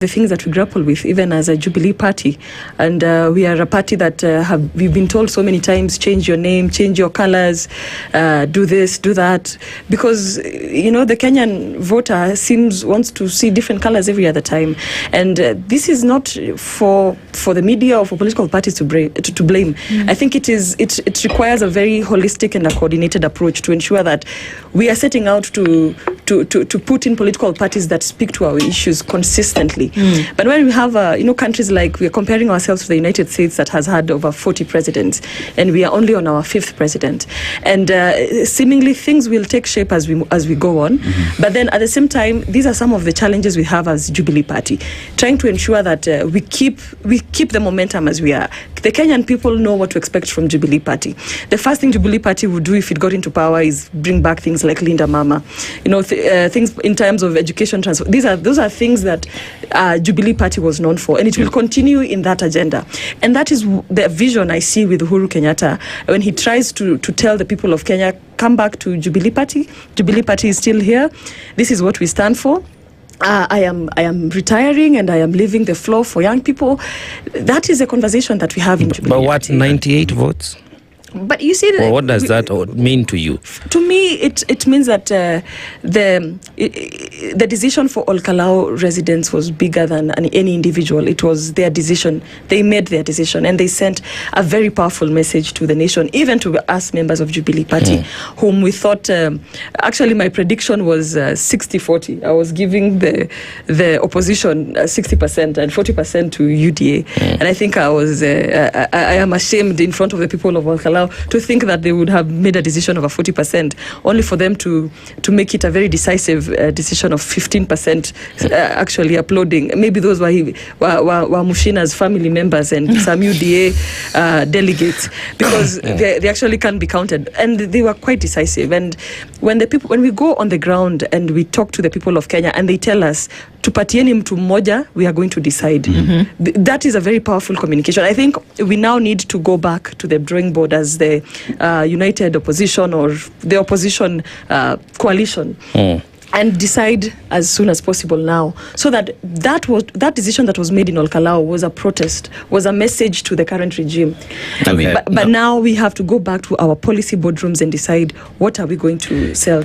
the things that we grapple with, even as a Jubilee Party. And we are a party that we've been told so many times, change your name, change your colors, do this, do that. Because, the Kenyan voter wants to see different colors every other time. And this is not for the media or for political parties to blame. I think it requires a very holistic and a coordinated approach to ensure that we are setting out to put in political parties that speak to our issues consistently. But when we have countries like, we're comparing ourselves to the United States that has had over 40 presidents, and we are only on our 5th president, and seemingly things will take shape as we go on. But then at the same time, these are some of the challenges we have as Jubilee Party, trying to ensure that we keep the momentum as we are. The Kenyan people know what to expect from Jubilee Party. The first thing Jubilee Party would do if it got into power is bring back things like Linda Mama, things in terms of education transfer. Those are things that Jubilee Party was known for, and it will continue in that agenda. And that is the vision I see with Uhuru Kenyatta when he tries to tell the people of Kenya, come back to Jubilee Party. Jubilee Party is still here. This is what we stand for. I am retiring and I am leaving the floor for young people. That is a conversation that we have in Jubilee. But what, 98 votes? But you see, what does that mean to you? To me, it means that the decision for Olkalau residents was bigger than any individual. It was their decision. They made their decision, and they sent a very powerful message to the nation, even to us members of Jubilee Party, whom we thought. Actually, my prediction was 60-40. I was giving the opposition 60% and 40% to UDA, and I think I am ashamed in front of the people of Olkalau to think that they would have made a decision of a 40%, only for them to make it a very decisive decision of 15% actually applauding. Maybe those were Mushina's family members and some UDA delegates, because they actually can't be counted. And they were quite decisive. And when we go on the ground and we talk to the people of Kenya and they tell us, tupatieni mtu mmoja, we are going to decide. That is a very powerful communication. I think we now need to go back to the drawing board as the united opposition or the opposition coalition. And decide as soon as possible now, so that decision that was made in Olkalau was a protest, was a message to the current regime. Okay. But now we have to go back to our policy boardrooms and decide what are we going to sell.